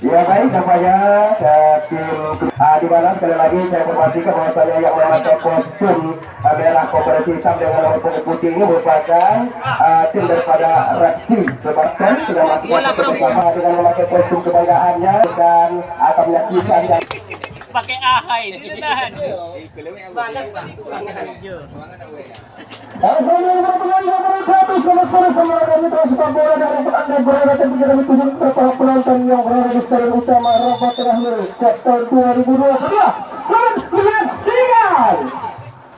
Ya baik nampaknya tim di mana sekali lagi saya informasikan bahwasanya yang memakai kostum merah koperasi hitam dengan nomor punggung putih ini merupakan tim daripada Reksi Sebabkan sudah melakukan bersama dengan memakai kostum kebanggaannya dan akan menyaksikan yang pakai ahai itu tahan semangat Pak semangat penonton yang berada di stadion utama Rabat Terakhir tahun 2022 selamat menyaksikan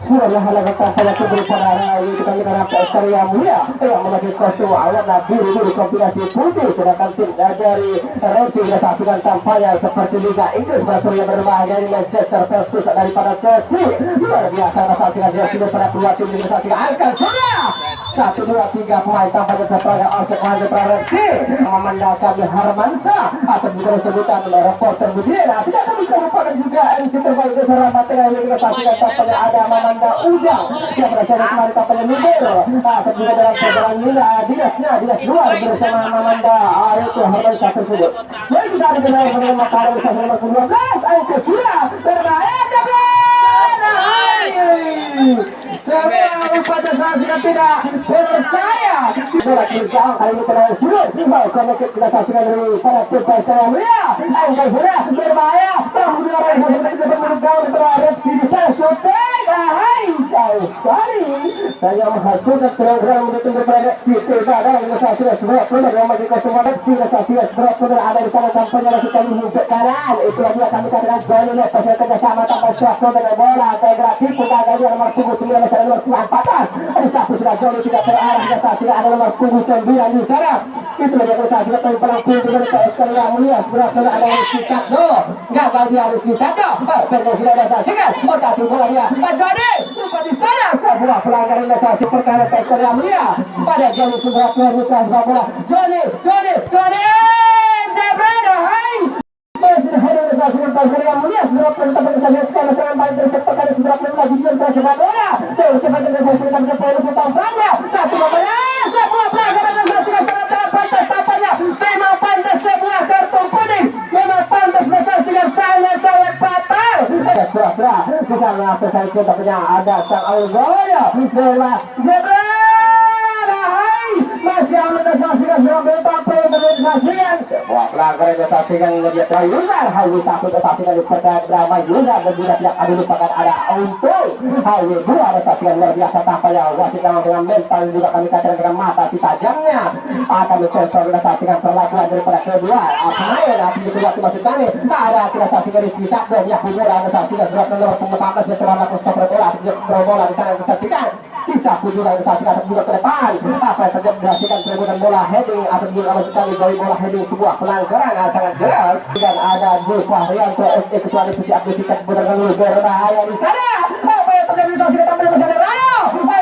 sudah halaman tampil berupa ini kita menerapkan eksteri yang mulia yang memakai kostum warna biru kombinasi putih sedangkan tim dari Rossi kita saksikan tampilnya seperti Liga Inggris berasal yang berbahaya dari Manchester versus daripada Chelsea luar biasa kita saksikan dia sudah pada dua tim kita saksikan angka sudah 1, 2, 3 pemain tampaknya sebagai Osek Wajib Rossi memandangkan Harmansa atau juga sebutan reporter Budina tidak akan bisa merupakan juga MC terbaik di Rabat Terakhir kita saksikan tampaknya ada Mamanda Ujang yang berasal dari kemarin tampaknya Libero juga dalam perjalanan Dinas luar bersama Mamanda itu Harmansa tersebut dan kita ada kenal menerima para bersama nomor 12 angka sudah berbahaya semua pada saat tidak percaya bola kerjaan kali ini kena surut karena kita saksikan dari para percaya mulia angka sudah berbahaya kemudian kita bergabung terhadap sini saya shooting hai jauh sekali saya menghasilkan program untuk berproduksi tidak ada yang saya sudah benar yang masih kosmodoksi saya sudah benar ada di sana tampaknya masih kami hidup kanan itu dia kami katakan Johnny Lepas yang kerjasama tanpa suatu dengan bola integratif kita ada nomor 9 nomor 14 ada satu sudah Johnny tidak terarah kita saksikan ada nomor 9 di sana itu dia kita saksikan tapi pelang pintu dari PSK yang mulia sudah ada Rizky Sabdo gagal dia Rizky Sabdo Ferdi sudah ada saksikan tapi bola dia Johnny lupa di sana sebuah pelanggaran dasar perkara PSK yang mulia pada Johnny sudah peluang bola Johnny Zebrano hai masih ada saksikan PSK yang mulia sudah penetapan saja sekarang serangan balik dari sektor kanan sudah lagi dia tersebar bola terus cepat dan saksikan poin tampaknya satu bola sebuah pelanggaran dasar sangat pantas tampaknya memang pantas sebuah kartu kuning memang pantas saksikan sangat fatal pura-pura bisa selesai tampaknya ada sang Algoya bola Zebrano hai masih ada saksikan sudah tampil saksikan sebuah pelanggaran yang saksikan ini dia Yuzar Hawi satu saksikan di pertandingan drama Yuzar dan juga tidak ada lupakan ada untuk Hawi dua ada saksikan luar biasa tampaknya wasit dengan mental juga kami katakan dengan mata si tajamnya akan disensor dan saksikan perlakuan daripada kedua pemain tapi di kedua maksud kami ada kita saksikan di sisi Sabdo yang hubungan ada saksikan surat nomor 14 bersama Mustafa bola bola di sana disaksikan bisa juga saksikan juga ke depan apa yang terjadi disaksikan perebutan bola heading atau juga maksud kami dari bola heading sebuah pelanggaran sangat jelas dan ada Zul Fahrianto SE ketua divisi atletik benar-benar berbahaya di sana apa yang terjadi disaksikan tampaknya bersama Rano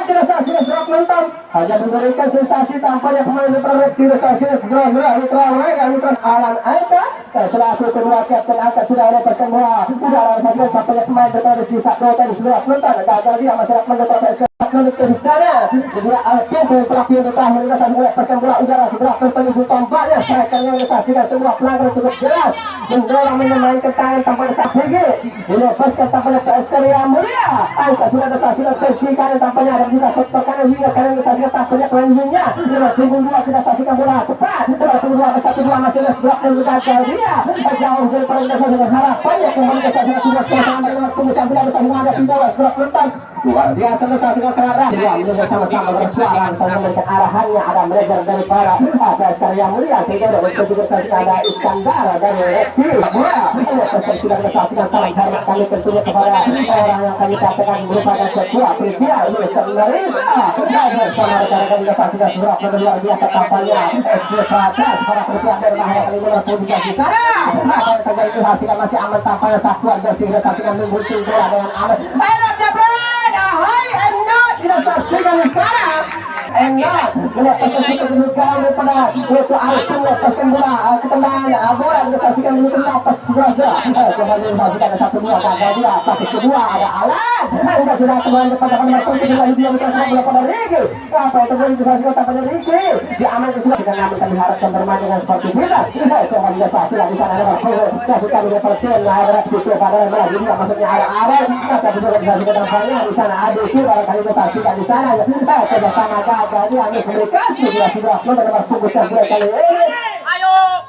tidak saksikan surat menonton hanya memberikan sensasi tampaknya pemain berproyeksi saksikan segera Alan Aita selaku kedua kapten angkat sudah lepaskan bola udara saksikan tampaknya pemain berproyeksi Sabdo tadi sudah menonton gagal dia masyarakat menonton di sana dia pintu terakhir terakhir kita melepaskan bola udara segera terpenuhi tombaknya striker yang disaksikan semua pelanggaran cukup jelas mendorong memainkan tangan tanpa saat tinggi dilepaskan tampaknya PSK yang mulia angka sudah disaksikan sesi kanan tampaknya ada juga sektor kanan hingga kanan disaksikan tampaknya kelanjutnya nomor punggung 2 kita saksikan bola cepat nomor punggung 2 masih ada sebelah dan gagal dia jauh daripada kita dengan harapannya kembali ke saksikan sudah sampai nomor punggung 9 bersama ada bola sebelah menentang luar biasa disaksikan sangat rapi bersama-sama bersuara saling memberikan arahannya ada manajer dari para PSK yang mulia sehingga untuk juga saksikan ada Iskandar dari Reksi bola sudah disaksikan salam hormat kami tentunya kepada orang yang kami katakan merupakan ketua Privia Wilson Marisa dan bersama rekan-rekan juga saksikan surat luar biasa tampaknya SD Pratas para persiap dari bahaya kali ini berpulih di sana apa yang terjadi disaksikan masih aman tampaknya satuan bersih disaksikan menggunting bola dengan aman hai enak tidak saksikan di sana enak melepaskan kedudukan daripada yaitu Arifin melepaskan bola ketendangan bola disaksikan ini napas saudara. Kembali disaksikan ada 1-2 gagal dia. Status kedua ada Alan. Sudah kembali kepada nomor 7 lagi dia mitra sepak bola pada Ricky. Apa yang terjadi disaksikan tampaknya Ricky. Diamankan sudah dengan namun kami harapkan bermain dengan sportivitas. Kembali disaksikan di sana ada Marcelo. Kasihkan dia persen ada Ricky pada malah juga maksudnya ada Alan. Tapi sudah disaksikan tampaknya di sana ada Ricky barangkali disaksikan di sana. Kerjasama gagal dia ambil komunikasi dia sudah nomor punggung kali ini.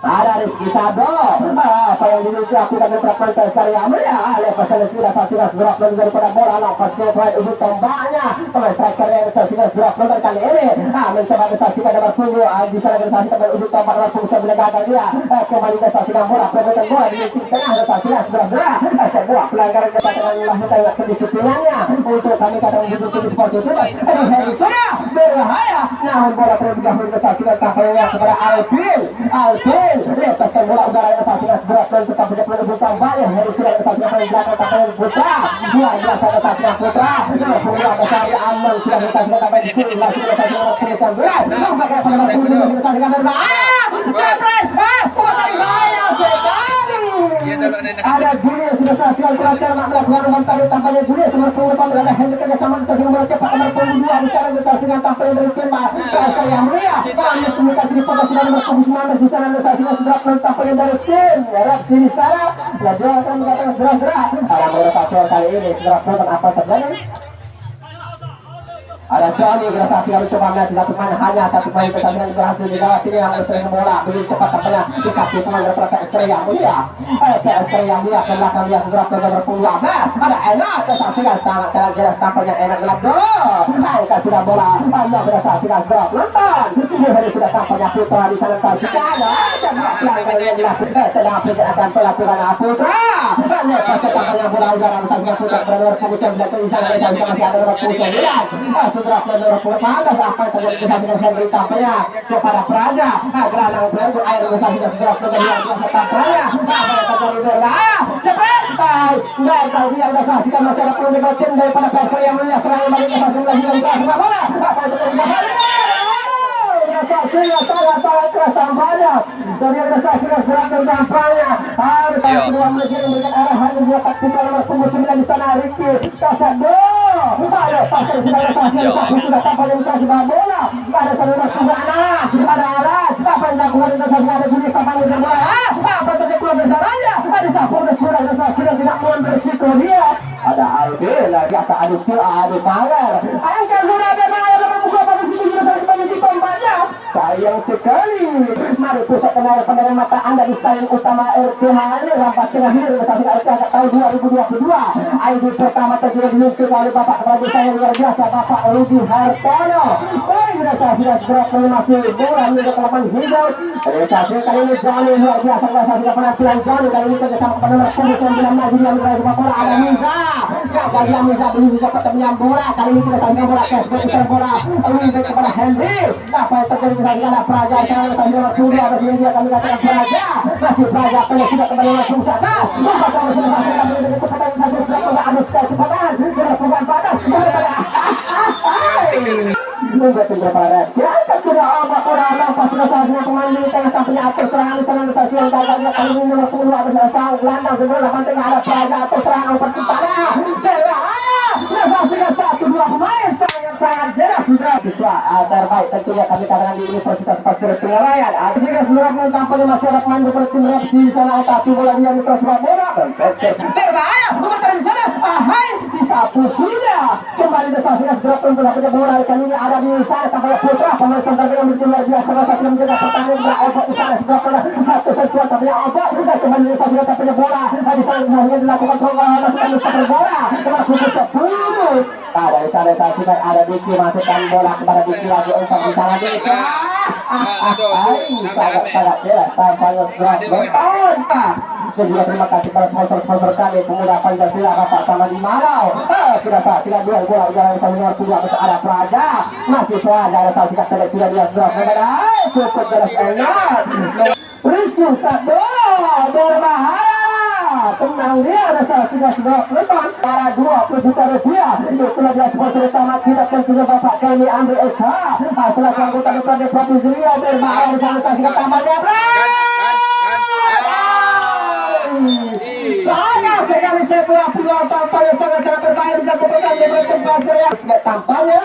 Ada Rizky Sado. Apa yang dilakukan oleh Prancis Saryamu ya? Lepas sudah saksikan drop daripada bola lepas ke poin ujung tombaknya. Pemain striker yang saksikan drop kali ini. Mencoba saksikan nomor punggung di sana saksikan ujung tombak nomor punggung 9 gagal dia. Kembali saksikan bola perebutan bola di tengah saksikan sudah sebuah pelanggaran kepatuhan melakukan kedisiplinannya untuk kami katakan begitu seperti itu. Heri sudah berbahaya. Namun bola perebutan saksikan kampanye kepada Alvin. Lepaskan bola udara yang saksikan berat dan tetap berjalan ujung tombaknya. Heri sudah saksikan paling belakang kampanye Putra. Luar biasa saksikan Putra. Nomor punggung ada saya aman sudah saksikan kampanye di sini. Lagi saksikan nomor punggung 9. Nampaknya pada nomor punggung saksikan berbahaya. Ada Julius sudah saksikan terakhir melakukan umpan tarik tampaknya Julius nomor punggung 8 ada Henry kerjasama saksikan bola cepat nomor punggung 2 di sana saksikan tampaknya dari tim Prancis yang mulia. Kami komunikasi di pada sudah nomor punggung 19 di sana saksikan sudah tampaknya dari tim Arab di sana. Lagi akan mengatakan gerak-gerak. Ada beberapa kali ini sudah nonton apa terjadi. Ada Johnny bersaksikan mencoba match dilakukan hanya satu poin pertandingan berhasil dilewati yang sering bola begitu cepat tampaknya dikasih pemain daripada PSR yang mulia. PSR yang mulia ke belakang dia segera ke nomor punggung 18. Ada enak bersaksikan sangat jelas tampaknya enak gelap gol. Angkat sudah bola Anda bersaksikan drop nonton. Ini sudah tampaknya Putra di sana saksikan. Pelanggaran yang dilakukan sedang akan pelaturan Putra. Lepas tampaknya bola udara bersaksikan Putra berada punggung 9 di sana masih ada nomor punggung 9. Sudah menurut pantas apa yang terjadi disaksikan Henry tampaknya kepada Praja. Gelandang Praja air disaksikan segera kemudian biasa tampaknya. Apa yang terjadi berbahaya? Cepat. Gagal dia disaksikan masih ada perlu dibacin daripada PSR yang mulia serangan balik disaksikan lagi dan keras bola. Apa yang terjadi berbahaya? Saksikan sangat keras tampaknya. Dari saksikan serat dan tampaknya harus kedua manajer memberikan arahan dan dia taktikal nomor punggung 9 di sana Ricky Kasado. Ayo pasal sudah saksikan sudah tampaknya dikasih bola. Ada saudara Kubana, ada Alat. Apa yang dilakukan dengan saksikan ada Juli tampaknya dengan bola. Apa terjadi keluar besarnya? Ada Sapur dan sudah saksikan tidak mau berisiko dia. Ada Alvin lagi biasa adu power. Angkat sudah berbahaya dalam buku pada situ sudah saksikan di tombaknya. Sayang sekali. Mari pusat kenal pandangan mata Anda di stadion utama RTH ini rampas tengah hilir saksikan RTH tahun 2022. ID pertama terjadi diluncurkan oleh Bapak Prabu saya luar biasa Bapak Rudi Hartono. Baik saksikan segera masih bola menjadi kelapan hijau. Saksikan kali ini Johnny luar biasa saksikan penampilan Johnny kali ini kerjasama pada nomor 9 maju dia meraih sepak bola ada Miza. Gagal dia Miza belum dapat menyambut bola kali ini kita saksikan bola kes bola Luis kepada Henry. Apa yang terjadi saksikan ada Praja sekarang saksikan nomor 2 ada dia kami katakan Praja masih Praja penuh sudah kembali langsung sana. Bapak Prabu sudah saksikan dengan kecepatan saksikan sudah ada kecepatan dengan panas. Membuat beberapa reaksi. Angkat sudah obat orang pas sudah saksikan pemain di tengah tampaknya atur serangan di sana saksikan gagalnya kali ini nomor 10 ada selesai gelandang segera tengah ada Praja atur serangan seperti sana. Saksikan 1-2 pemain sangat jelas sudah siswa terbaik tentunya kami katakan di Universitas Pasir Pengaraya. Jika sebenarnya tampaknya masih ada pemain seperti tim Repsi di sana tapi bola dia mitra sepak bola berbahaya bukan di sana. Hai disapu sudah kembali disaksikan segera untuk bola kali ini ada di sana tampaknya Putra pemain center yang luar biasa saksikan menjaga pertandingan berobat di sana segera pada satu sentuhan tampaknya obat dan kembali disaksikan tampaknya bola di sana semuanya dilakukan masukkan bola kembali pukul 10. Ada di sana saksikan ada Diki masukkan bola kepada Diki lagi untuk di sana Diki. Sangat jelas tampaknya berat. Dan juga terima kasih pada sponsor kami Pemuda Pancasila Bapak sama di Malau. Kita saksikan dua bola udara yang nomor 2 ke arah Praja. Masih Praja ada saksikan tidak dia sudah cukup jelas enak. Rizky Sado berbahaya. Tenang dia ada saksikan sudah nonton para 20 juta rupiah. Itulah dia sponsor utama kita tentunya Bapak kami Andri SH. Selaku anggota DPRD Provinsi Riau berbahaya di sana saksikan tambahnya Sayang sekali sebuah peluang tampil yang sangat-sangat berbahaya dilakukan oleh Pasir yang tampaknya.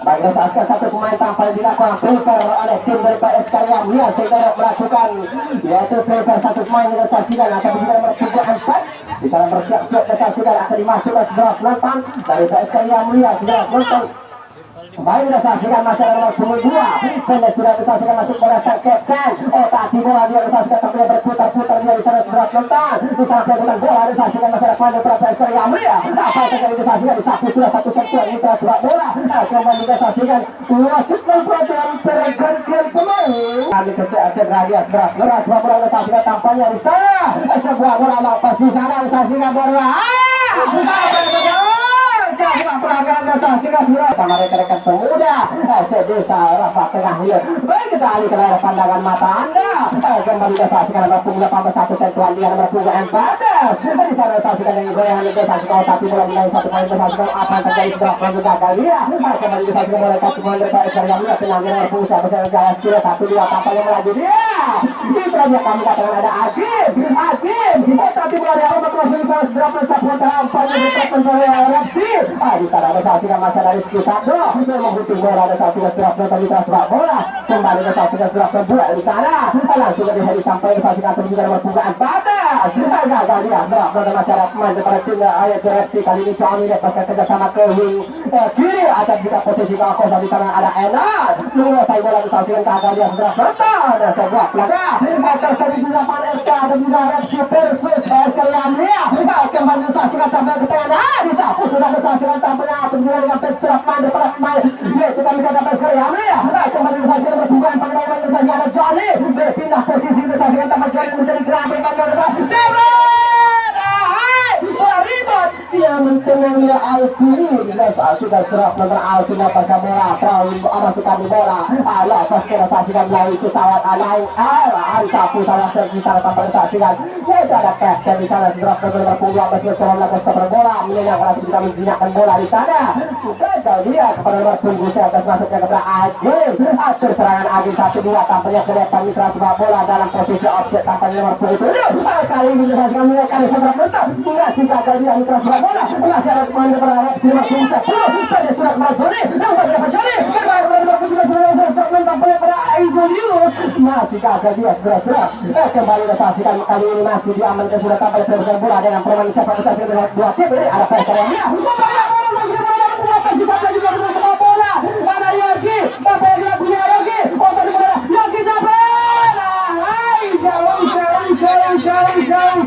Baiklah saat satu pemain tampil dilakukan prepare oleh tim dari PSK Yamia sehingga melakukan yaitu prepare satu pemain yang disaksikan akan bisa bertujuan 4 di sana bersiap-siap disaksikan akan dimasukkan sebuah penonton dari PSK Yamia sebuah penonton. Kembali disaksikan masyarakat nomor 22 pendek sudah disaksikan masuk bola sang kapten. Oh tadi bola dia disaksikan tampaknya berputar-putar dia di sana sebelah penonton. Di sana perebutan bola disaksikan masyarakat pemain dari PSK Yamia. Apa yang terjadi disaksikan disapu sudah satu sentuhan mitra sepak bola. Kembali disaksikan wasit memperhatikan pergantian pemain. Kali kecil Radias berat sepak bola disaksikan tampaknya di sana. Sebuah bola lepas di sana disaksikan bola. Pelanggaran dasar sama rekan-rekan pemuda sedesa Rapat Tengah Hilir. Baik kita alih ke layar pandangan mata anda. Kembali disaksikan nomor punggung 81 sentuhan dia nomor punggung 14. Di sana disaksikan dengan goyangan disaksikan tapi bola mulai satu poin disaksikan apa yang terjadi setelah pelanggaran gagal dia. Kembali disaksikan oleh satu poin dari PSK Yamia pelanggaran nomor punggung 1 jaya sekira 1-2 tampaknya melaju dia. Itu dia kami katakan ada Agim. Tapi bola di awal berproses di sana segera mencapai tampaknya berproses oleh Repsi. Di sana disaksikan masalah Rizky Sado menghukum bola disaksikan setelah tadi sepak bola kembali disaksikan setelah bola di sana langsung dari sampai disaksikan terus juga nomor punggung 14 gagal dia berapa masyarakat pemain daripada tim ayat Repsi kali ini Suami lepaskan kerjasama ke wing kiri akan juga posisi kosong di sana ada Enan menguasai bola disaksikan gagal dia setelah nonton sebuah pelanggaran terjadi di lapangan RK dan juga Repsi versus PSK Yamia kembali disaksikan sampai ke tengah disapu sudah disaksikan tampaknya penjualan dengan petrapan daripada pemain yaitu kami kata PSK Yamia kembali disaksikan berhubungan pada pemain disaksikan ada Johnny berpindah posisi disaksikan tampaknya Johnny menjadi gerak berpandang ribut dia mentenangnya Alfi sudah serap nomor Alfi lepaskan bola masukkan di bola lepas disaksikan melalui pesawat naik sapu salah di sana tanpa disaksikan yaitu ada kapten di sana serap nomor punggung turun lepas ke bola menyenang kalau kita menjinakkan bola di sana gagal dia kepada nomor punggung atas masuknya kepada Agim atur serangan Agim 1-2 tampaknya ke depan mitra sepak bola dalam posisi offset tampaknya nomor punggung 7 kali ini disaksikan mereka di seberang bentuk mengasih gagal dia mitra sepak bola masih ada pemain daripada Repsi nomor punggung 10 pada surat Majoni yang dapat Joni berbalik kepada nomor punggung 9 tampaknya pada Aizolius masih gagal dia segera kembali disaksikan kali ini masih diamankan sudah tampaknya perebutan bola dengan permain sepak disaksikan dengan 2 tim ini ada PSK Yamia juga sepak bola ada Yogi apa yang dia punya Yogi tadi bola Yogi sampai jauh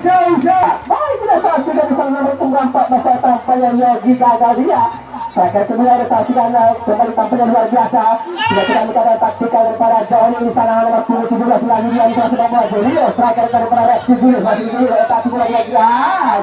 baik kita saksikan di sana nomor punggung 14 tampaknya Yogi gagal dia striker kedua disaksikan kembali tampaknya luar biasa kita minta taktikal daripada Johnny di sana nomor punggung 17 lagi dia di sepak bola Julio striker daripada Repsi Julius masih Julio tapi bola dia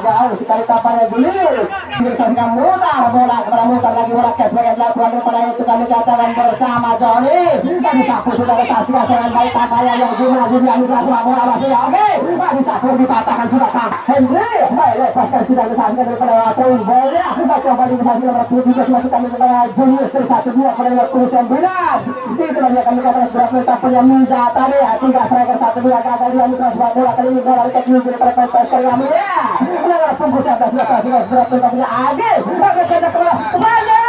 jauh sekali tampaknya Julius disaksikan mutar bola kepada mutar lagi bola ke sebagai lakukan daripada itu kami katakan bersama Johnny dan disapu sudah disaksikan dengan baik tampaknya Yogi lagi dia di sepak bola masih Yogi disapu dipatahkan sudah Kang Henry lepaskan sudah disaksikan daripada poin bolnya kembali disaksikan nomor 17 masuk kami kepada Julius dari 1-2 pada nomor 29 itulah dia kami katakan sudah tampaknya Miza tadi 3 striker 1-2 gagal dia mitra sepak bola kali ini bola teknik daripada PSK Yamia nomor punggung 11 disaksikan sudah tampaknya Agil akan kita kembali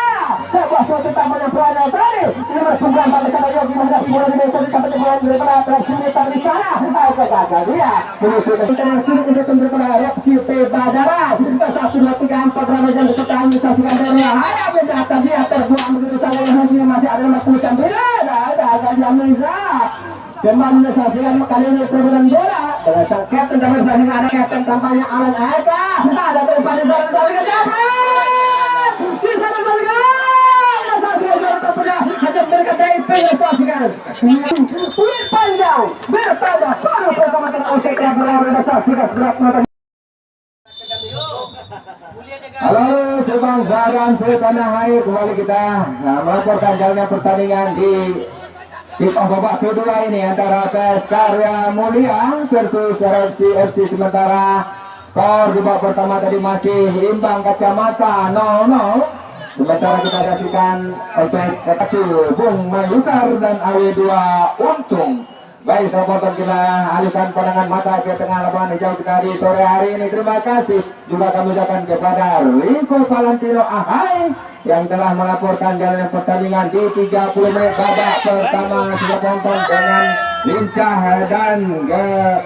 sebuah suatu tampaknya pelanggaran tadi nomor punggung 4 kepada Yogi menghadapi bola di bawah tampaknya bola daripada Repsi di sana gagal dia menyusul kita sudah untuk daripada Repsi Badaran 1-2-3-4 Ramadan diketahui disaksikan dari Haya benda dia terbuang begitu saja hasilnya masih ada nomor 29 gagal dia Miza kembali disaksikan kali ini perebutan bola dengan sang kapten dan disaksikan ada kapten tampaknya Alan Eka ada tempat di sana disaksikan Jabran di sana hanya mereka DIP disaksikan Pulit panjang bertanda baru pertama OCK berlawan disaksikan seberat menonton. Halo sebangsa dan setanah air kembali kita melaporkan jalannya pertandingan di kick-off babak kedua ini antara PSK Mulia versus RFC sementara skor di babak pertama tadi masih imbang kacamata 0-0. Sementara kita saksikan oleh satu Bung Mayusar dan AW2 Untung Baik, sahabat kita alihkan pandangan mata ke tengah lapangan hijau kita di sore hari ini. Terima kasih juga kami ucapkan kepada Rico Valentino Ahai yang telah melaporkan jalannya pertandingan di 30 menit babak pertama. Sudah tonton dengan lincah dan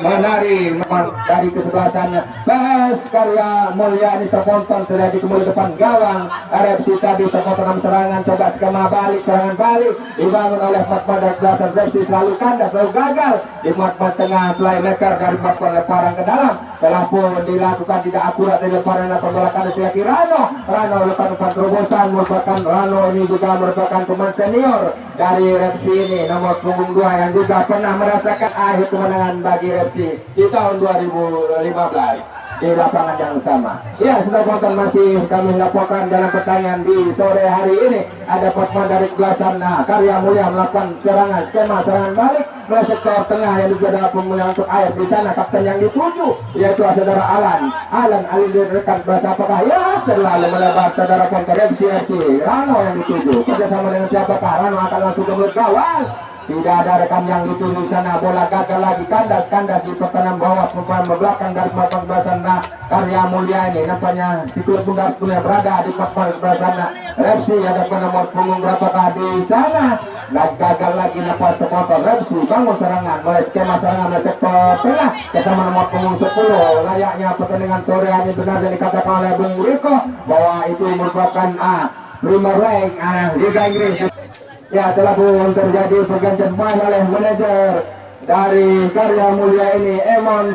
menari dari kesebelasan PS Karya Mulia ini terponton sudah di kembali depan gawang RFC tadi terponton serangan, coba skema balik, serangan balik dibangun oleh Matman dari belasan versi selalu kandas, selalu gagal di Matman tengah playmaker dari Matman lemparan ke dalam telah pun dilakukan tidak akurat dari lemparan atau belakang dari Rano lepas terobosan merupakan Rano ini juga merupakan pemain senior dari RFC ini nomor punggung 2 yang juga pernah merasakan akhir kemenangan bagi RFC di tahun 2015 di lapangan yang sama. Ya, sudah tonton masih kami laporkan dalam pertandingan di sore hari ini. Ada Fatma dari belasan Karya Mulia melakukan serangan, skema serangan balik ke sektor tengah yang juga adalah pemulihan untuk air di sana. Kapten yang dituju yaitu saudara Alan Ali rekan berasa apakah ya terlalu melebar saudara Konter FC Rano yang dituju kerjasama dengan siapakah Rano akan langsung ke gawang. Tidak ada rekan yang dituju sana, bola gagal lagi, kandas di pertahanan bawah pemain belakang dari papan belasan Karya Mulia ini nampaknya di klub bundar punya berada di papan belasan Repsi ada nomor punggung berapakah di sana dan gagal lagi lepas supporter Repsi bangun serangan mulai skema serangan dari sektor tengah bersama nomor punggung 10 layaknya pertandingan sore hari benar yang dikatakan oleh Bung Riko bahwa itu merupakan Premier League Liga Inggris. Ya, telah pun terjadi pergantian pemain oleh manajer dari Karya Mulia ini, Emon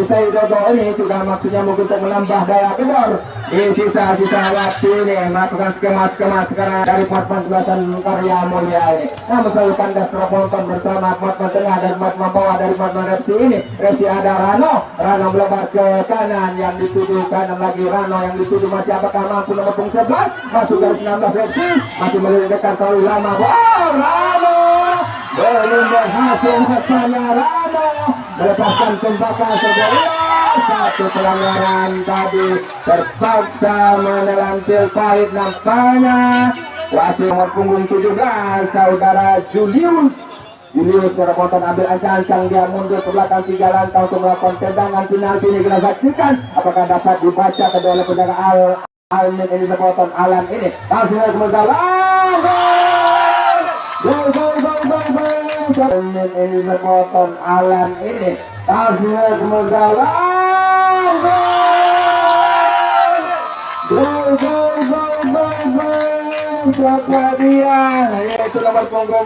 Saidodo ini juga maksudnya mungkin untuk menambah daya gedor di sisa-sisa waktu ini melakukan skema sekarang dari Matman belasan Karya Mulia ini. Namun selalu kandas terponton bersama Matman tengah dan Matman bawah dari Matman Repsi ini. Repsi ada Rano melebar ke kanan yang dituju kanan lagi Rano yang dituju masih apakah mampu nomor 11 masuk dari 19 Repsi masih melindungi terlalu lama. Wow, Rano belum berhasil hasilnya. Rano melepaskan tembakan sebuah satu pelanggaran tadi terpaksa menelan pil pahit nampaknya wasit nomor punggung 17 saudara Julius terponton ambil ancang-ancang dia mundur ke belakang 3 langkah untuk melakukan tendangan penalti ini kita saksikan apakah dapat dibaca kedua oleh penjaga Almin ini terponton Alan ini langsung kemendalang gol ini sepotong Alan ini hasilnya kemendalang gol siapa dia yaitu nomor punggung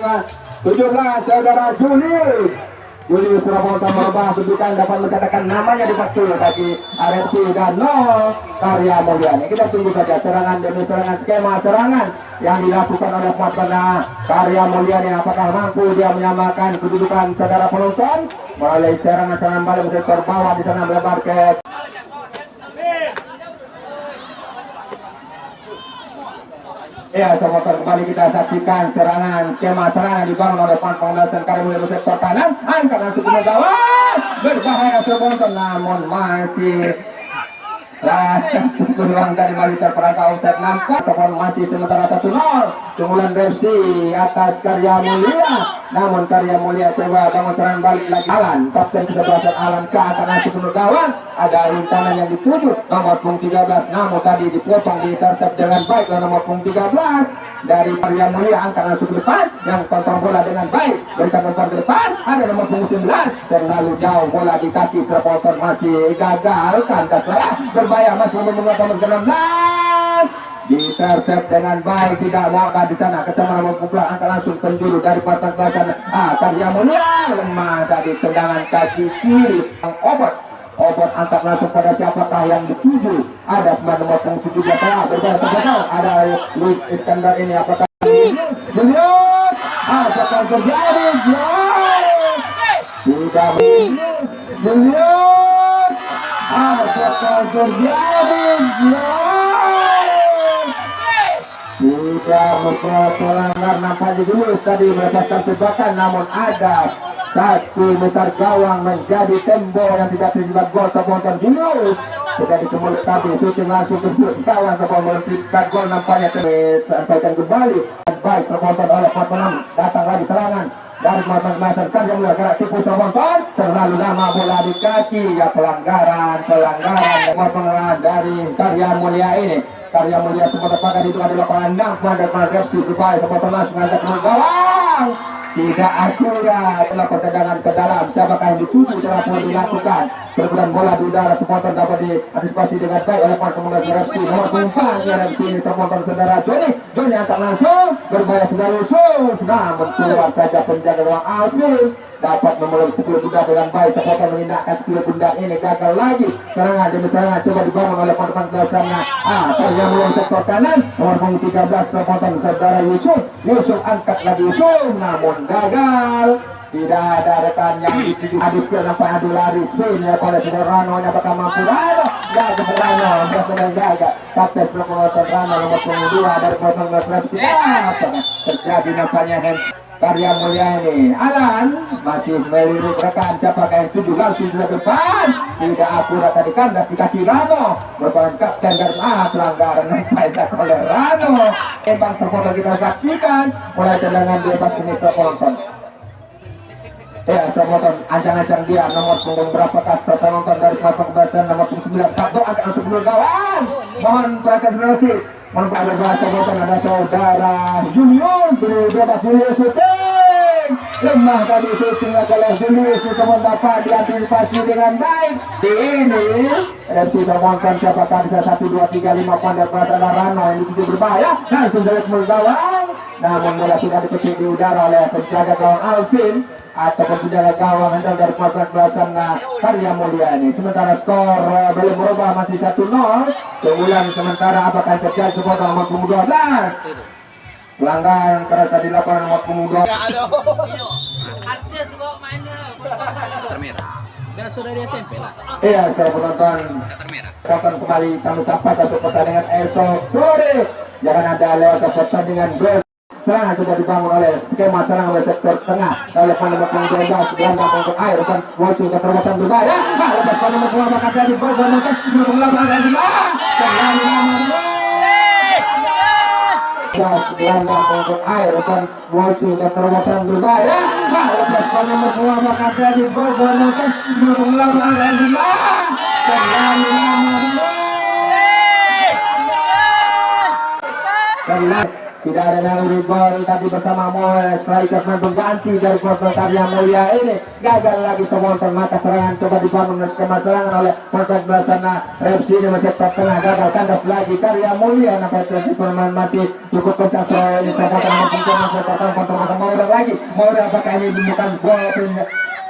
17 saudara Julius Ramonta merubah kedudukan dapat mencatatkan namanya di waktu bagi RFC dan Karya Mulia. Kita tunggu saja serangan demi serangan skema serangan yang dilakukan oleh Fatma Karya Mulia ini apakah mampu dia menyamakan kedudukan saudara penonton melalui serangan balik ke sektor bawah di sana melebar ke ya, sahabat kembali kita saksikan serangan skema serangan dibangun oleh Pangdasan Karya Mulia sektor kanan angkat langsung ke gawang berbahaya sebentar namun masih peluang dari masih terperangkap offside nampak ataupun masih sementara 1-0 keunggulan Repsi atas Karya Mulia namun Karya Mulia coba bangun serangan balik lagi Alan kapten ke-11 Alan ke atas langsung ke gawang ada rintangan yang dituju nomor punggung 13 namun tadi dipotong di intercept dengan baik oleh nomor punggung 13 dari Karya Mulia angkat langsung ke depan yang kontrol bola dengan baik berikan umpan ke depan ada nomor punggung 19 terlalu jauh bola di kaki terpotong masih gagal kandas berbahaya masih menggunakan nomor 16 intercept dengan baik tidak mau di sana kecaman nomor 14 angkat langsung penjuru dari partang kelasan Karya Mulia lemah tadi tendangan kaki kiri Obot angkat langsung pada siapakah yang dituju ada pemain nomor 17 berbahaya ada Luis Iskandar ini apakah Julius akan terjadi tidak Julius akan terjadi tidak pelanggar nampaknya Julius tadi melepaskan tebakan namun ada satu besar gawang menjadi tembok yang tidak terlibat gol keponton Julius tidak dikembali tadi syuting langsung ke gawang keponton terlibat gol nampaknya disampaikan kembali baik keponton oleh Fatman datang lagi serangan dari matan Karya Mulia gerak tipu penonton terlalu lama bola di kaki ya pelanggaran pengeran dari Karya Mulia ini. Karya Mulia semua terpakai itu adalah pandang pada refsi supaya semua langsung mengangkat ke gawang. Tidak akurat telah pertendangan ke dalam. Siapakah yang dituju telah pun dilakukan. Perbuatan bola di udara supporter dapat diantisipasi dengan baik oleh para pemain refsi. Nomor 4 refsi ini supporter saudara Joni angkat langsung berbahaya sudah khusus. Namun keluar saja penjaga ruang outfield dapat memeluk 10 bunda dengan baik. Supporter mengindahkan 10 bunda ini gagal lagi. Serangan demi serangan coba dibangun oleh pemain belasannya. Karya Mulia sektor kanan nomor 13 supporter saudara Yusuf angkat lagi Yusuf namun gagal. Tidak ada rekan yang dituju adus ke nampak adu lari spin ya oleh Rano nya bakal mampu gagal Rano gagal kapten penonton Rano nomor 22 dari potong refsi terjadi nampaknya Karya Mulia ini. Alan masih melirik rekan siapakah yang tuju langsung ke depan tidak akurat tadi kandas di kaki Rano merupakan kapten dari pelanggaran nampaknya oleh Rano. Bang supporter kita saksikan mulai tendangan bebas ini ke penonton. Ya, penonton ancang-ancang dia nomor punggung berapa kasta penonton dari pasang kebasan nomor 9 satu akan langsung dulu gawang. Mohon konsentrasi. Mohon pada bahasa penonton ada saudara Julius bebas Julius syuting. Lemah tadi syuting oleh Julius namun dapat diantisipasi dengan baik. Ini FC penonton siapakah bisa 1 2 3 5 poin dari perasaan Rano yang dituju berbahaya langsung dari gawang. Namun bola tidak diketik di udara oleh penjaga gawang Alvin ataupun penjaga gawang handal dari pasukan belasan Karya Mulia ini. Sementara skor belum berubah masih 1-0. Kemudian sementara apakah terjadi supporter nomor 12 pelanggaran terasa dilakukan nomor 12. Artis kok mainnya. Termerah. Dan sudah di SMP lah. Iya, para penonton. Tonton kembali kami sapa satu pertandingan esok sore. Jangan ada lewat pertandingan gol. Serangan sudah dibangun oleh skema serangan oleh sektor tengah oleh nomor 12 gelandang untuk air dan muncul ke perbuatan berbahaya. Lepas pada nomor 2 maka jadi bergunakan melakukan dari gelandang untuk air dan muncul ke perbuatan berbahaya. Lepas pada nomor 2 maka jadi bergunakan melakukan dari tidak ada naluri gol tadi bersama Moe. Striker mengganti dari pemain Karya Mulia ini gagal lagi penonton maka serangan coba dibangun skema serangan oleh pemain belasana refsi ini masih tengah gagal kandas lagi Karya Mulia nampak itu pemain masih cukup kencang ini kesempatan mungkin kesempatan kontrol Moe lagi Moe apakah ini bukan gol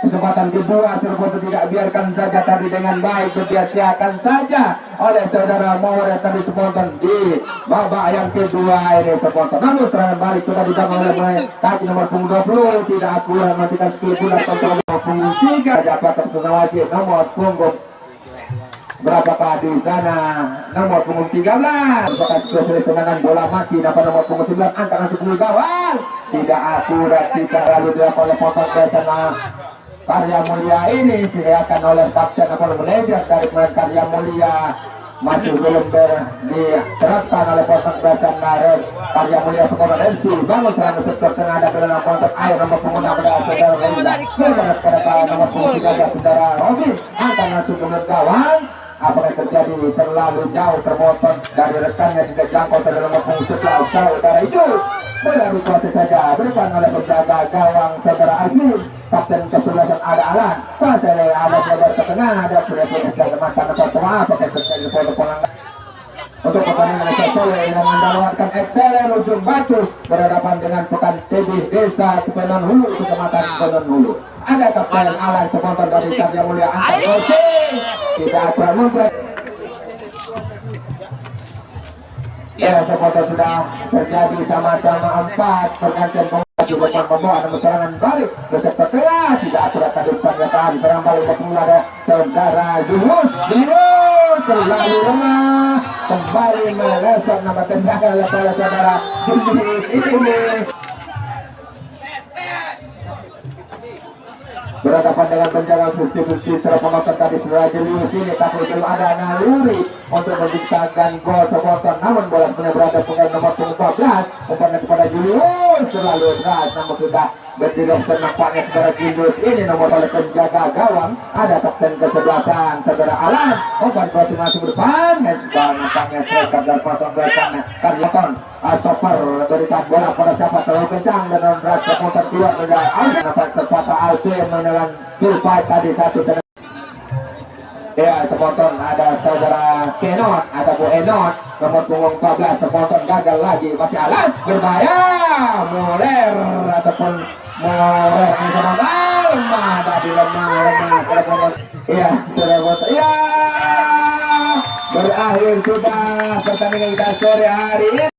kesempatan kedua serbu tidak biarkan saja tadi dengan baik dibiasakan saja oleh saudara Mawar tadi spontan di babak yang kedua ini spontan. Namun serangan balik coba dibangun oleh kaki nomor 20 tidak akurat matikan 10 bulan kontrol nomor 3 dapat tersenawati nomor punggung berapakah di sana nomor punggung 13 merupakan spesialis tendangan bola mati dapat nomor punggung 9 angkat langsung ke gawang tidak akurat tidak lalu dilakukan oleh potong ke sana Karya Mulia ini disediakan oleh kapten atau manajer dari pemain Karya Mulia masih belum diterapkan oleh potong belasan Karya Mulia sekolah MC bangun serangan sektor tengah ada dalam kontak air nomor punggung 16 saudara Reza pada nomor punggung 13 saudara Robi angkat langsung ke gawang. Apa yang terjadi terlalu jauh terpotong dari rekannya tidak jangkau ke dalam punggung 11 saudara itu berlalu proses saja berikan oleh penjaga gawang saudara Arvin kapten kesebelasan ada Alan kuasa ada jabar ke tengah ada sudah jaga mata nomor 2 pakai terjadi foto pelanggan untuk pertandingan Sole yang mendapatkan excellent ujung batu berhadapan dengan Pekan TB Desa Sepenon Hulu Kecamatan Penon Hulu. Ada kapten Alan spontan dari Karya Mulia angkat coaching tidak pernah ya supporter sudah terjadi sama-sama 4 pergantian pemain di depan membawa ada serangan balik ke sektor tengah tidak akurat tadi depannya tadi serang balik ke tengah ada saudara Julius terlalu lemah kembali melesat nama tendangan oleh saudara Julius ini berhadapan dengan penjaga substitusi serta penonton tadi saudara Julius ini tapi belum ada naluri untuk menciptakan gol supporter namun bola punya berada pemain nomor 14 umpannya kepada Julius terlalu keras namun sudah Bertiga nampaknya saudara Kindus ini nomor oleh penjaga gawang. Ada kapten kesebelasan saudara Alan. Obat masing-masing depan. Dan nampaknya striker dan potong belakang Karyaton. Stopper berikan bola pada siapa terlalu kencang dan non-berat keputar keluar menjadi Alvin. Nampak terpatah Alvin yang menelan full fight tadi satu. Ya, sepotong ada saudara Kenot, ada Bu Enot, nomor punggung 14, sepotong gagal lagi, masih alat, berbahaya, Muler, ataupun Muler, lemah, tadi lemah, ya, sudah botol, ya, berakhir sudah pertandingan kita sore hari ini.